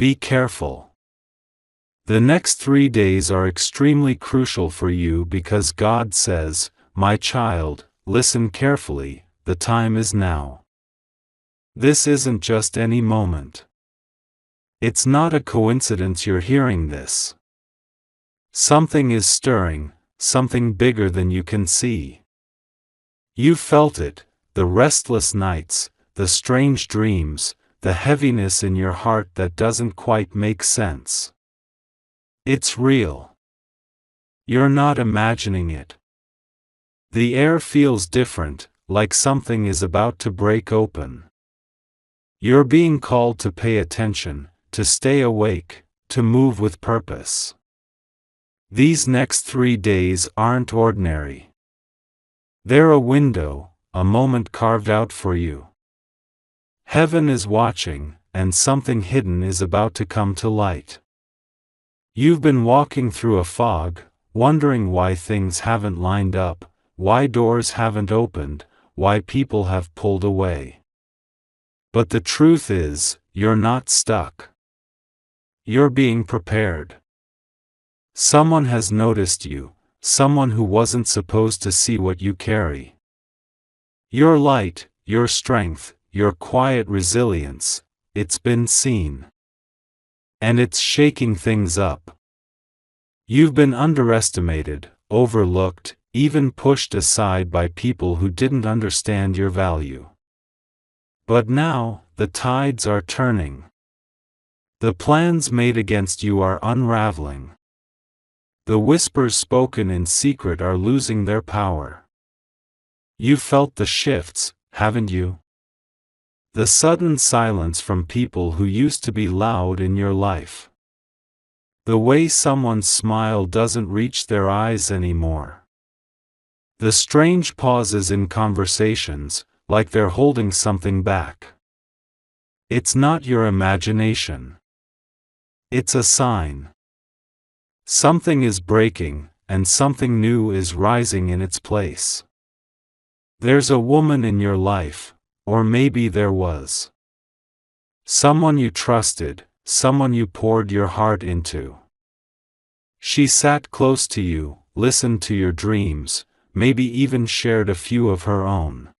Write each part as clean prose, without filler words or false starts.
Be careful. The next 3 days are extremely crucial for you because God says, "My child, listen carefully, the time is now." This isn't just any moment. It's not a coincidence you're hearing this. Something is stirring, something bigger than you can see. You felt it, the restless nights, the strange dreams, the heaviness in your heart that doesn't quite make sense. It's real. You're not imagining it. The air feels different, like something is about to break open. You're being called to pay attention, to stay awake, to move with purpose. These next 3 days aren't ordinary. They're a window, a moment carved out for you. Heaven is watching, and something hidden is about to come to light. You've been walking through a fog, wondering why things haven't lined up, why doors haven't opened, why people have pulled away. But the truth is, you're not stuck. You're being prepared. Someone has noticed you, someone who wasn't supposed to see what you carry. Your light, your strength, your quiet resilience, it's been seen. And it's shaking things up. You've been underestimated, overlooked, even pushed aside by people who didn't understand your value. But now, the tides are turning. The plans made against you are unraveling. The whispers spoken in secret are losing their power. You've felt the shifts, haven't you? The sudden silence from people who used to be loud in your life. The way someone's smile doesn't reach their eyes anymore. The strange pauses in conversations, like they're holding something back. It's not your imagination. It's a sign. Something is breaking, and something new is rising in its place. There's a woman in your life, or maybe there was. Someone you trusted, someone you poured your heart into. She sat close to you, listened to your dreams, maybe even shared a few of her own.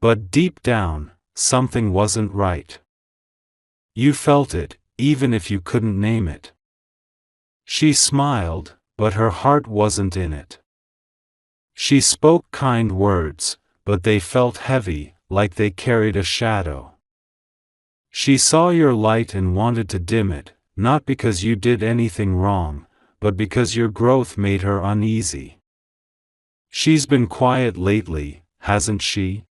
But deep down, something wasn't right. You felt it, even if you couldn't name it. She smiled, but her heart wasn't in it. She spoke kind words, but they felt heavy, like they carried a shadow. She saw your light and wanted to dim it, not because you did anything wrong, but because your growth made her uneasy. She's been quiet lately, hasn't she?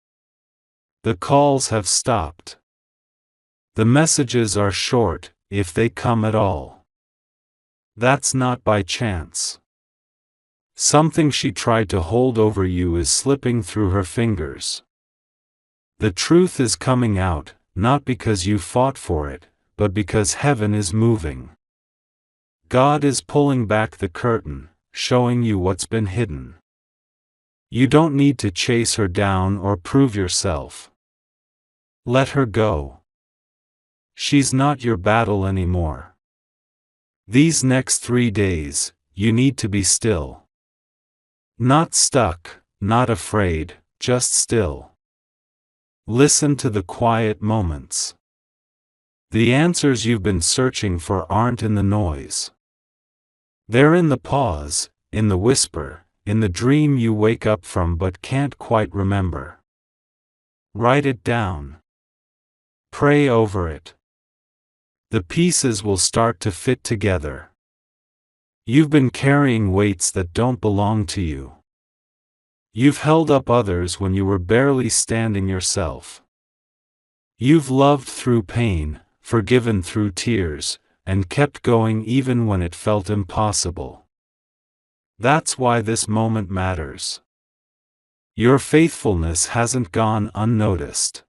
The calls have stopped. The messages are short, if they come at all. That's not by chance. Something she tried to hold over you is slipping through her fingers. The truth is coming out, not because you fought for it, but because heaven is moving. God is pulling back the curtain, showing you what's been hidden. You don't need to chase her down or prove yourself. Let her go. She's not your battle anymore. These next 3 days, you need to be still. Not stuck, not afraid, just still. Listen to the quiet moments. The answers you've been searching for aren't in the noise. They're in the pause, in the whisper, in the dream you wake up from but can't quite remember. Write it down. Pray over it. The pieces will start to fit together. You've been carrying weights that don't belong to you. You've held up others when you were barely standing yourself. You've loved through pain, forgiven through tears, and kept going even when it felt impossible. That's why this moment matters. Your faithfulness hasn't gone unnoticed.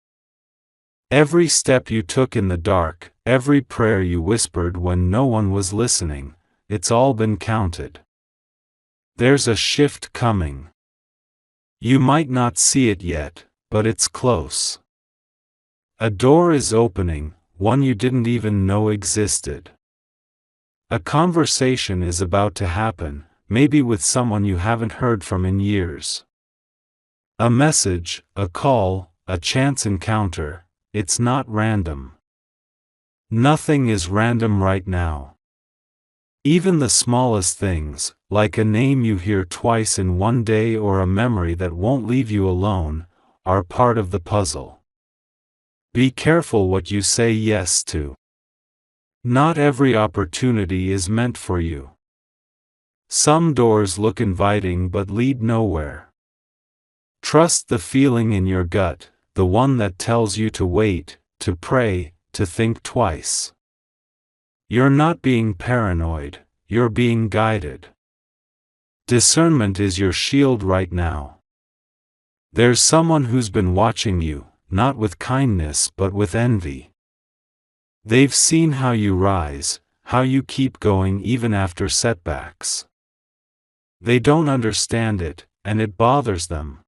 Every step you took in the dark, every prayer you whispered when no one was listening, it's all been counted. There's a shift coming. You might not see it yet, but it's close. A door is opening, one you didn't even know existed. A conversation is about to happen, maybe with someone you haven't heard from in years. A message, a call, a chance encounter, it's not random. Nothing is random right now. Even the smallest things, like a name you hear twice in one day or a memory that won't leave you alone, are part of the puzzle. Be careful what you say yes to. Not every opportunity is meant for you. Some doors look inviting but lead nowhere. Trust the feeling in your gut, the one that tells you to wait, to pray, to think twice. You're not being paranoid, you're being guided. Discernment is your shield right now. There's someone who's been watching you, not with kindness but with envy. They've seen how you rise, how you keep going even after setbacks. They don't understand it, and it bothers them.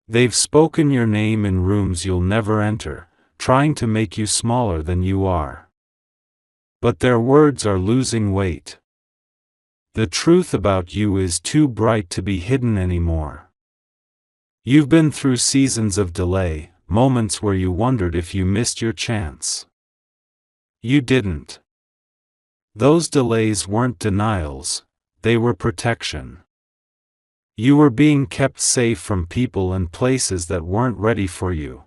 They've spoken your name in rooms you'll never enter, trying to make you smaller than you are. But their words are losing weight. The truth about you is too bright to be hidden anymore. You've been through seasons of delay, moments where you wondered if you missed your chance. You didn't. Those delays weren't denials, they were protection. You were being kept safe from people and places that weren't ready for you.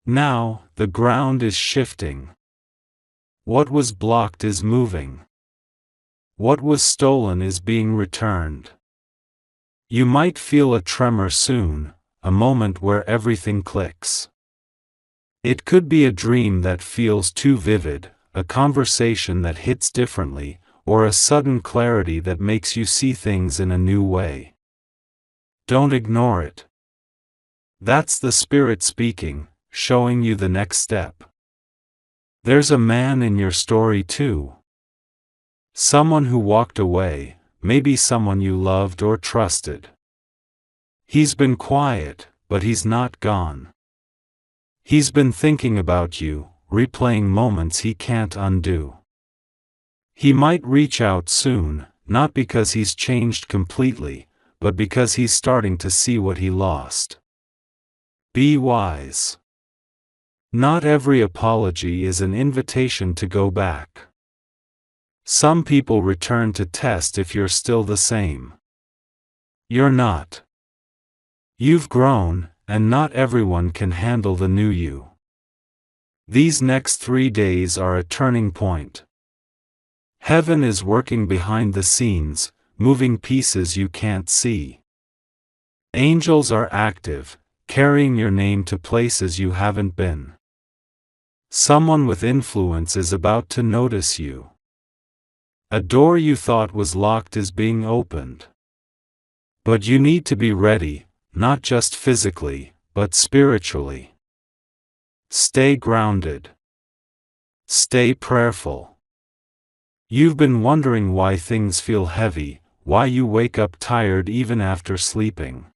Now, the ground is shifting. What was blocked is moving. What was stolen is being returned. You might feel a tremor soon, a moment where everything clicks. It could be a dream that feels too vivid, a conversation that hits differently, or a sudden clarity that makes you see things in a new way. Don't ignore it. That's the Spirit speaking, showing you the next step. There's a man in your story too. Someone who walked away, maybe someone you loved or trusted. He's been quiet, but he's not gone. He's been thinking about you, replaying moments he can't undo. He might reach out soon, not because he's changed completely, but because he's starting to see what he lost. Be wise. Not every apology is an invitation to go back. Some people return to test if you're still the same. You're not. You've grown, and not everyone can handle the new you. These next 3 days are a turning point. Heaven is working behind the scenes, moving pieces you can't see. Angels are active, carrying your name to places you haven't been. Someone with influence is about to notice you. A door you thought was locked is being opened. But you need to be ready, not just physically, but spiritually. Stay grounded. Stay prayerful. You've been wondering why things feel heavy, why you wake up tired even after sleeping.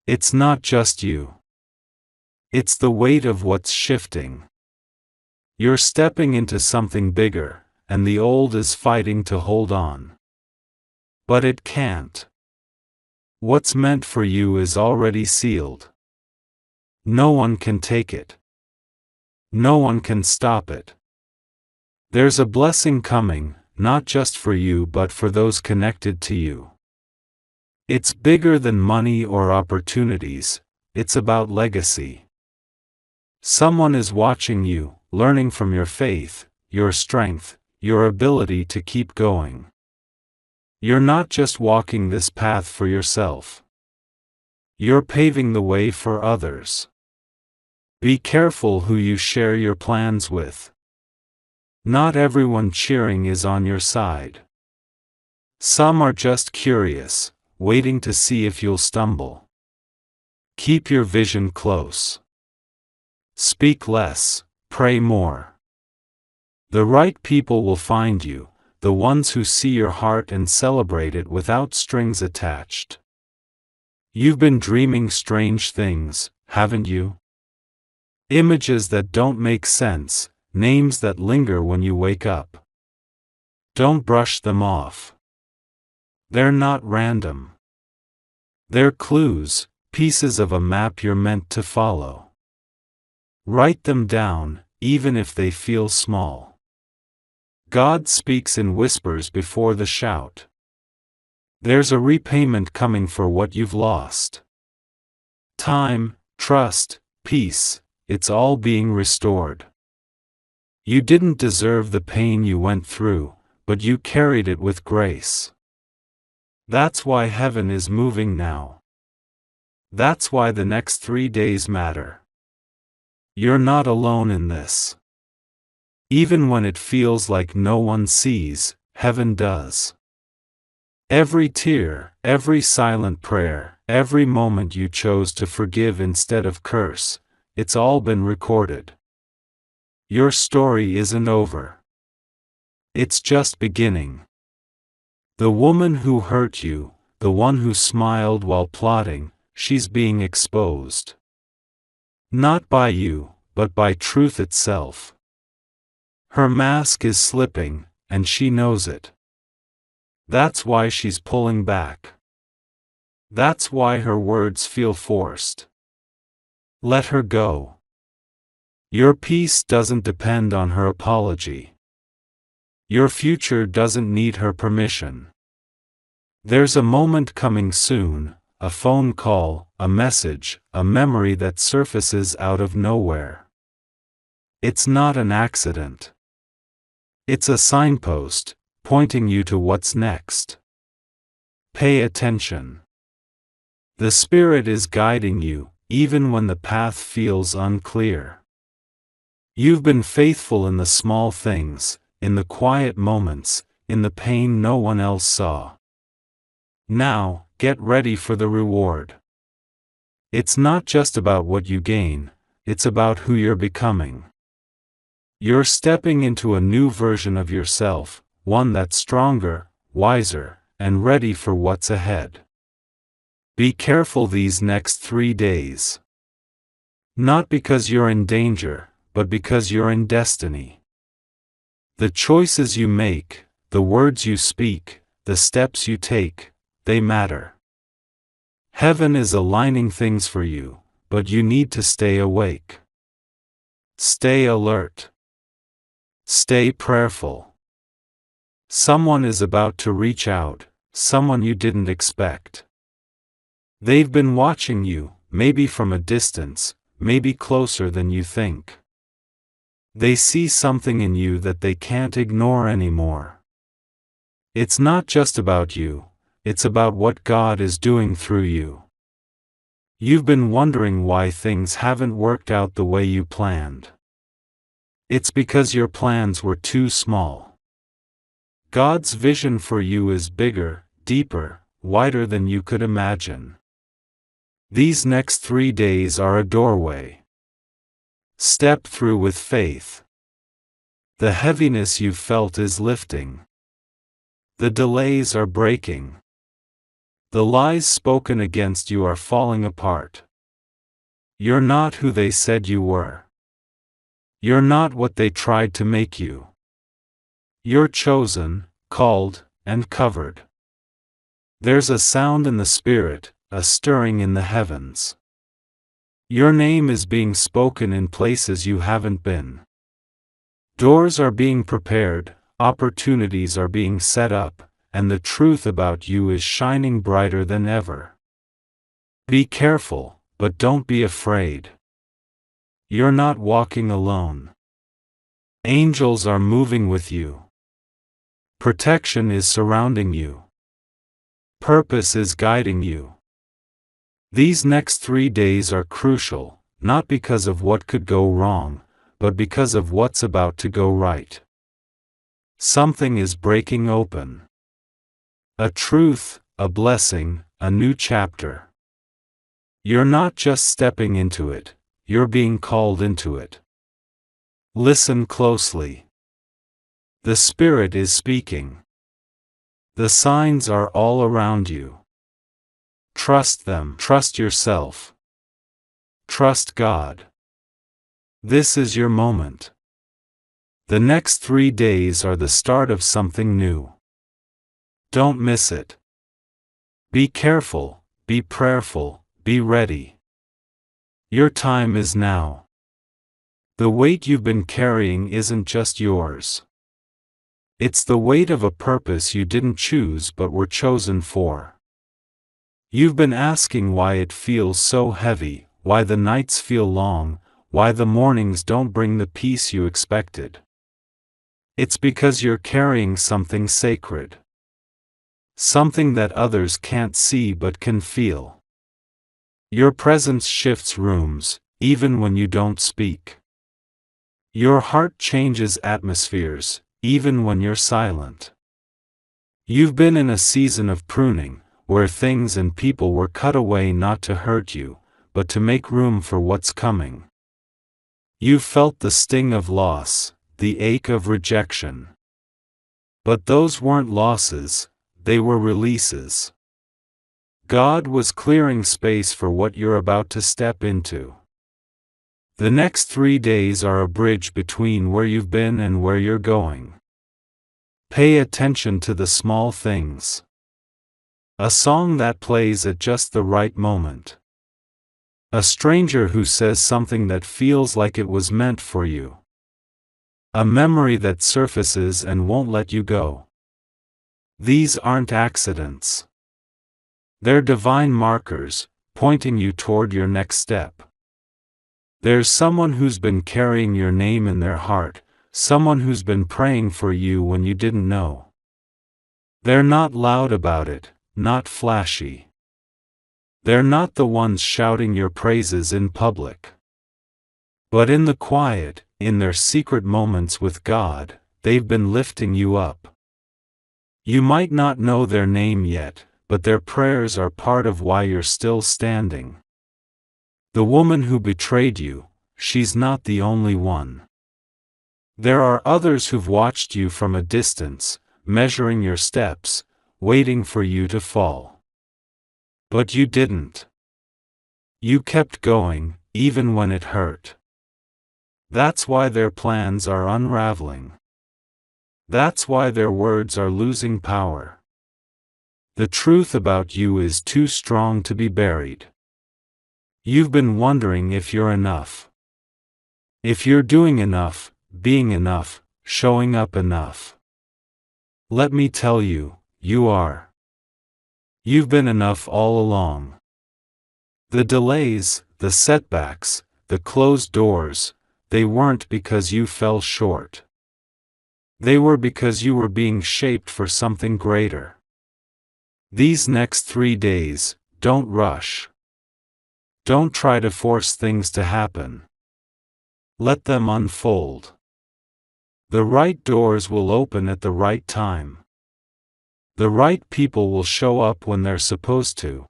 It's not just you. It's the weight of what's shifting. You're stepping into something bigger, and the old is fighting to hold on. But it can't. What's meant for you is already sealed. No one can take it. No one can stop it. There's a blessing coming, not just for you but for those connected to you. It's bigger than money or opportunities, it's about legacy. Someone is watching you, learning from your faith, your strength, your ability to keep going. You're not just walking this path for yourself. You're paving the way for others. Be careful who you share your plans with. Not everyone cheering is on your side. Some are just curious, waiting to see if you'll stumble. Keep your vision close. Speak less, pray more. The right people will find you, the ones who see your heart and celebrate it without strings attached. You've been dreaming strange things, haven't you? Images that don't make sense, names that linger when you wake up. Don't brush them off. They're not random. They're clues, pieces of a map you're meant to follow. Write them down, even if they feel small. God speaks in whispers before the shout. There's a repayment coming for what you've lost. Time, trust, peace, it's all being restored. You didn't deserve the pain you went through, but you carried it with grace. That's why heaven is moving now. That's why the next 3 days matter. You're not alone in this. Even when it feels like no one sees, heaven does. Every tear, every silent prayer, every moment you chose to forgive instead of curse, it's all been recorded. Your story isn't over. It's just beginning. The woman who hurt you, the one who smiled while plotting, she's being exposed. Not by you, but by truth itself. Her mask is slipping, and she knows it. That's why she's pulling back. That's why her words feel forced. Let her go. Your peace doesn't depend on her apology. Your future doesn't need her permission. There's a moment coming soon, a phone call, a message, a memory that surfaces out of nowhere. It's not an accident. It's a signpost, pointing you to what's next. Pay attention. The Spirit is guiding you, even when the path feels unclear. You've been faithful in the small things, in the quiet moments, in the pain no one else saw. Now, get ready for the reward. It's not just about what you gain, it's about who you're becoming. You're stepping into a new version of yourself, one that's stronger, wiser, and ready for what's ahead. Be careful these next 3 days. Not because you're in danger, but because you're in destiny. The choices you make, the words you speak, the steps you take, they matter. Heaven is aligning things for you, but you need to stay awake. Stay alert. Stay prayerful. Someone is about to reach out, someone you didn't expect. They've been watching you, maybe from a distance, maybe closer than you think. They see something in you that they can't ignore anymore. It's not just about you, it's about what God is doing through you. You've been wondering why things haven't worked out the way you planned. It's because your plans were too small. God's vision for you is bigger, deeper, wider than you could imagine. These next 3 days are a doorway. Step through with faith. The heaviness you've felt is lifting. The delays are breaking. The lies spoken against you are falling apart. You're not who they said you were. You're not what they tried to make you. You're chosen, called, and covered. There's a sound in the Spirit, a stirring in the heavens. Your name is being spoken in places you haven't been. Doors are being prepared, opportunities are being set up, and the truth about you is shining brighter than ever. Be careful, but don't be afraid. You're not walking alone. Angels are moving with you. Protection is surrounding you. Purpose is guiding you. These next 3 days are crucial, not because of what could go wrong, but because of what's about to go right. Something is breaking open. A truth, a blessing, a new chapter. You're not just stepping into it, you're being called into it. Listen closely. The Spirit is speaking. The signs are all around you. Trust them. Trust yourself. Trust God. This is your moment. The next 3 days are the start of something new. Don't miss it. Be careful, be prayerful, be ready. Your time is now. The weight you've been carrying isn't just yours. It's the weight of a purpose you didn't choose but were chosen for. You've been asking why it feels so heavy, why the nights feel long, why the mornings don't bring the peace you expected. It's because you're carrying something sacred. Something that others can't see but can feel. Your presence shifts rooms, even when you don't speak. Your heart changes atmospheres, even when you're silent. You've been in a season of pruning, where things and people were cut away not to hurt you, but to make room for what's coming. You've felt the sting of loss, the ache of rejection. But those weren't losses, they were releases. God was clearing space for what you're about to step into. The next 3 days are a bridge between where you've been and where you're going. Pay attention to the small things. A song that plays at just the right moment. A stranger who says something that feels like it was meant for you. A memory that surfaces and won't let you go. These aren't accidents. They're divine markers, pointing you toward your next step. There's someone who's been carrying your name in their heart, someone who's been praying for you when you didn't know. They're not loud about it, not flashy. They're not the ones shouting your praises in public. But in the quiet, in their secret moments with God, they've been lifting you up. You might not know their name yet, but their prayers are part of why you're still standing. The woman who betrayed you, she's not the only one. There are others who've watched you from a distance, measuring your steps, waiting for you to fall. But you didn't. You kept going, even when it hurt. That's why their plans are unraveling. That's why their words are losing power. The truth about you is too strong to be buried. You've been wondering if you're enough. If you're doing enough, being enough, showing up enough. Let me tell you, you are. You've been enough all along. The delays, the setbacks, the closed doors, they weren't because you fell short. They were because you were being shaped for something greater. These next 3 days, don't rush. Don't try to force things to happen. Let them unfold. The right doors will open at the right time. The right people will show up when they're supposed to.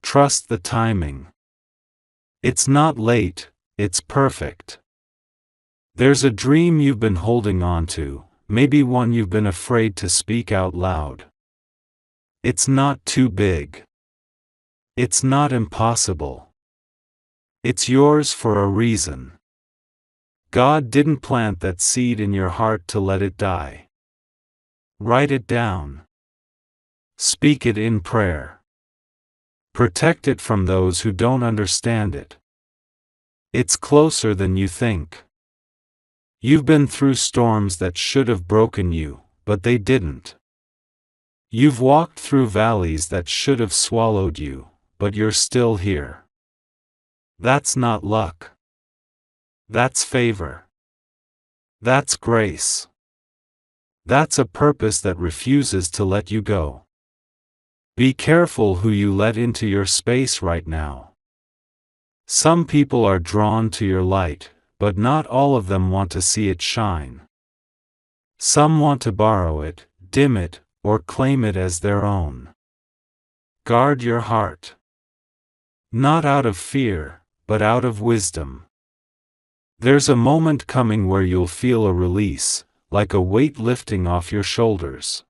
Trust the timing. It's not late, it's perfect. There's a dream you've been holding on to, maybe one you've been afraid to speak out loud. It's not too big. It's not impossible. It's yours for a reason. God didn't plant that seed in your heart to let it die. Write it down. Speak it in prayer. Protect it from those who don't understand it. It's closer than you think. You've been through storms that should have broken you, but they didn't. You've walked through valleys that should have swallowed you, but you're still here. That's not luck. That's favor. That's grace. That's a purpose that refuses to let you go. Be careful who you let into your space right now. Some people are drawn to your light, but not all of them want to see it shine. Some want to borrow it, dim it, or claim it as their own. Guard your heart. Not out of fear, but out of wisdom. There's a moment coming where you'll feel a release, like a weight lifting off your shoulders.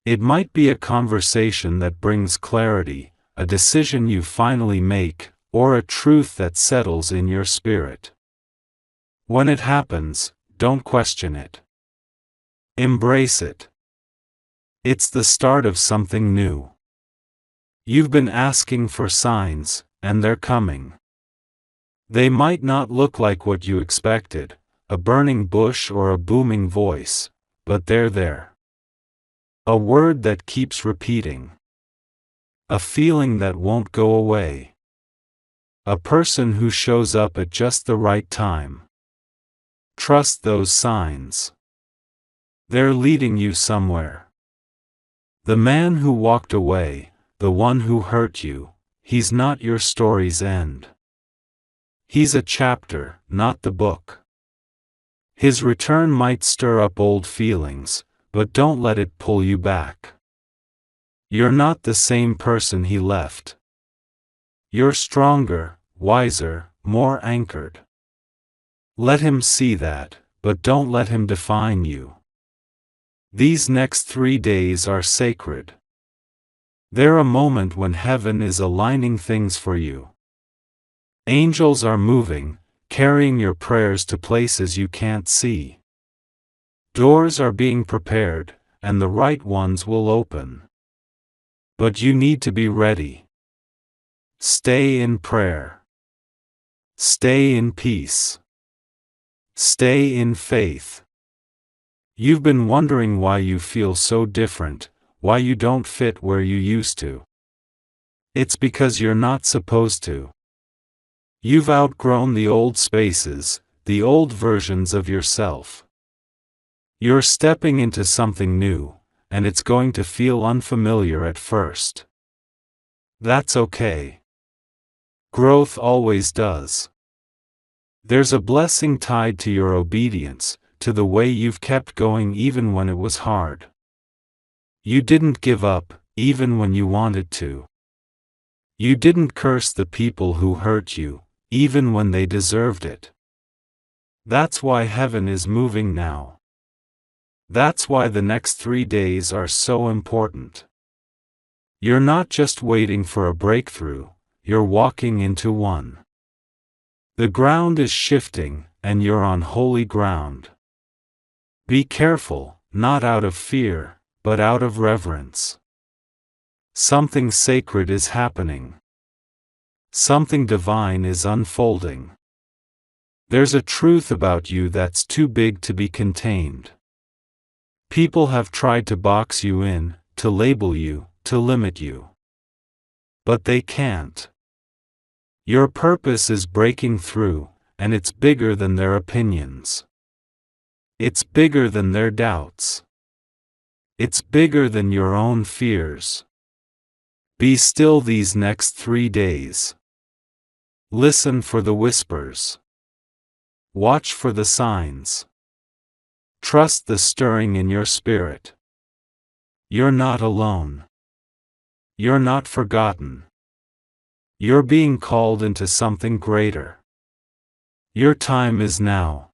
It might be a conversation that brings clarity, a decision you finally make, or a truth that settles in your spirit. When it happens, don't question it. Embrace it. It's the start of something new. You've been asking for signs, and they're coming. They might not look like what you expected, a burning bush or a booming voice, but they're there. A word that keeps repeating. A feeling that won't go away. A person who shows up at just the right time. Trust those signs. They're leading you somewhere. The man who walked away, the one who hurt you, he's not your story's end. He's a chapter, not the book. His return might stir up old feelings, but don't let it pull you back. You're not the same person he left. You're stronger, wiser, more anchored. Let him see that, but don't let him define you. These next 3 days are sacred. They're a moment when heaven is aligning things for you. Angels are moving, carrying your prayers to places you can't see. Doors are being prepared, and the right ones will open. But you need to be ready. Stay in prayer. Stay in peace. Stay in faith. You've been wondering why you feel so different, why you don't fit where you used to. It's because you're not supposed to. You've outgrown the old spaces, the old versions of yourself. You're stepping into something new, and it's going to feel unfamiliar at first. That's okay. Growth always does. There's a blessing tied to your obedience, to the way you've kept going even when it was hard. You didn't give up, even when you wanted to. You didn't curse the people who hurt you, even when they deserved it. That's why heaven is moving now. That's why the next 3 days are so important. You're not just waiting for a breakthrough, you're walking into one. The ground is shifting, and you're on holy ground. Be careful, not out of fear, but out of reverence. Something sacred is happening. Something divine is unfolding. There's a truth about you that's too big to be contained. People have tried to box you in, to label you, to limit you. But they can't. Your purpose is breaking through, and it's bigger than their opinions. It's bigger than their doubts. It's bigger than your own fears. Be still these next 3 days. Listen for the whispers. Watch for the signs. Trust the stirring in your spirit. You're not alone. You're not forgotten. You're being called into something greater. Your time is now.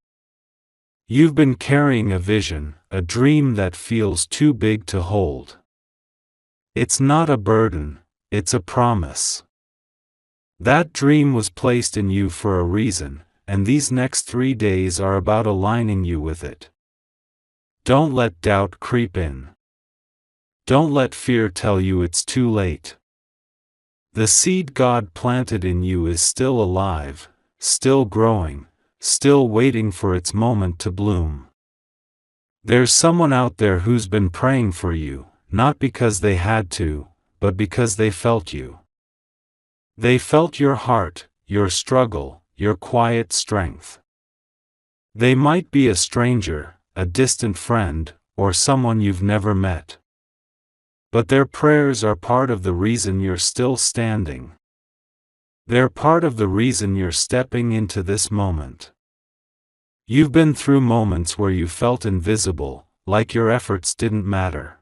You've been carrying a vision, a dream that feels too big to hold. It's not a burden, it's a promise. That dream was placed in you for a reason, and these next 3 days are about aligning you with it. Don't let doubt creep in. Don't let fear tell you it's too late. The seed God planted in you is still alive, still growing, still waiting for its moment to bloom. There's someone out there who's been praying for you, not because they had to, but because they felt you. They felt your heart, your struggle, your quiet strength. They might be a stranger, a distant friend, or someone you've never met. But their prayers are part of the reason you're still standing. They're part of the reason you're stepping into this moment. You've been through moments where you felt invisible, like your efforts didn't matter.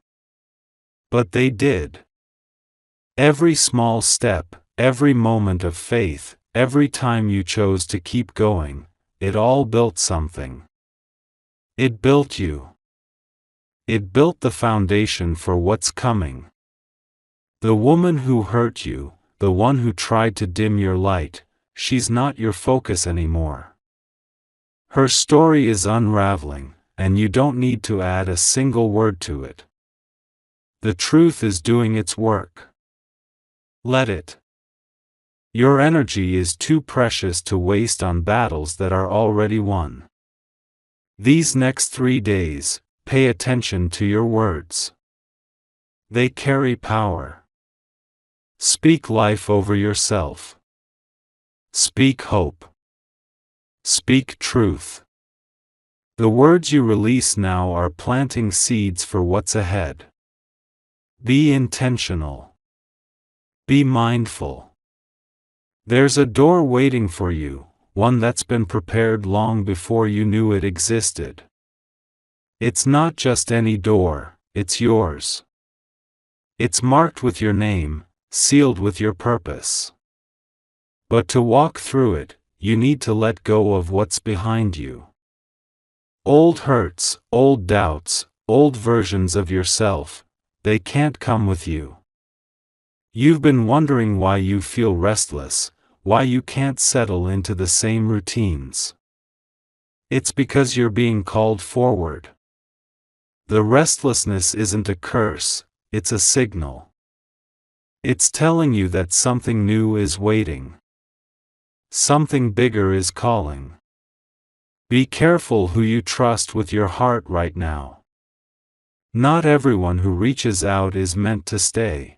But they did. Every small step, every moment of faith, every time you chose to keep going, it all built something. It built you. It built the foundation for what's coming. The woman who hurt you, the one who tried to dim your light, she's not your focus anymore. Her story is unraveling, and you don't need to add a single word to it. The truth is doing its work. Let it. Your energy is too precious to waste on battles that are already won. These next 3 days, pay attention to your words. They carry power. Speak life over yourself. Speak hope. Speak truth. The words you release now are planting seeds for what's ahead. Be intentional. Be mindful. There's a door waiting for you, one that's been prepared long before you knew it existed. It's not just any door, it's yours. It's marked with your name, sealed with your purpose. But to walk through it, you need to let go of what's behind you. Old hurts, old doubts, old versions of yourself, they can't come with you. You've been wondering why you feel restless, why you can't settle into the same routines. It's because you're being called forward. The restlessness isn't a curse, it's a signal. It's telling you that something new is waiting. Something bigger is calling. Be careful who you trust with your heart right now. Not everyone who reaches out is meant to stay.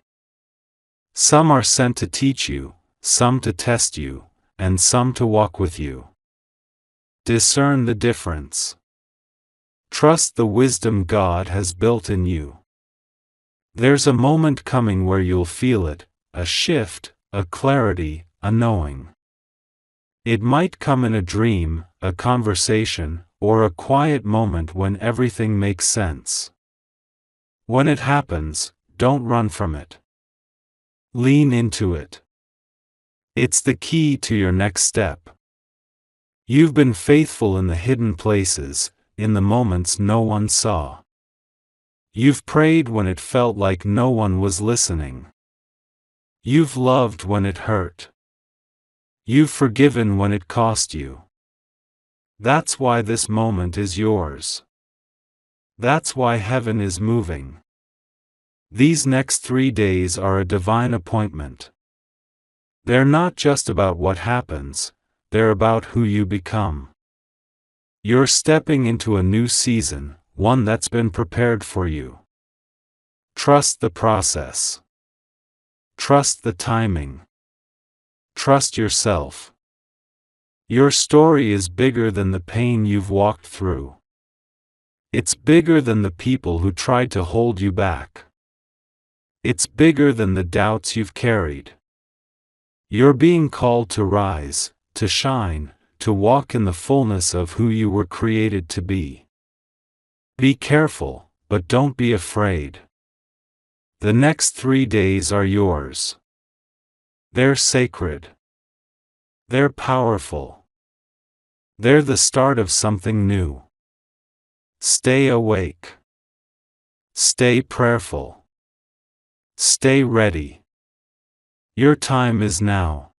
Some are sent to teach you, some to test you, and some to walk with you. Discern the difference. Trust the wisdom God has built in you. There's a moment coming where you'll feel it, a shift, a clarity, a knowing. It might come in a dream, a conversation, or a quiet moment when everything makes sense. When it happens, don't run from it. Lean into it. It's the key to your next step. You've been faithful in the hidden places, in the moments no one saw. You've prayed when it felt like no one was listening. You've loved when it hurt. You've forgiven when it cost you. That's why this moment is yours. That's why heaven is moving. These next 3 days are a divine appointment. They're not just about what happens, they're about who you become. You're stepping into a new season, one that's been prepared for you. Trust the process. Trust the timing. Trust yourself. Your story is bigger than the pain you've walked through. It's bigger than the people who tried to hold you back. It's bigger than the doubts you've carried. You're being called to rise, to shine, to walk in the fullness of who you were created to be. Be careful, but don't be afraid. The next 3 days are yours. They're sacred. They're powerful. They're the start of something new. Stay awake. Stay prayerful. Stay ready. Your time is now.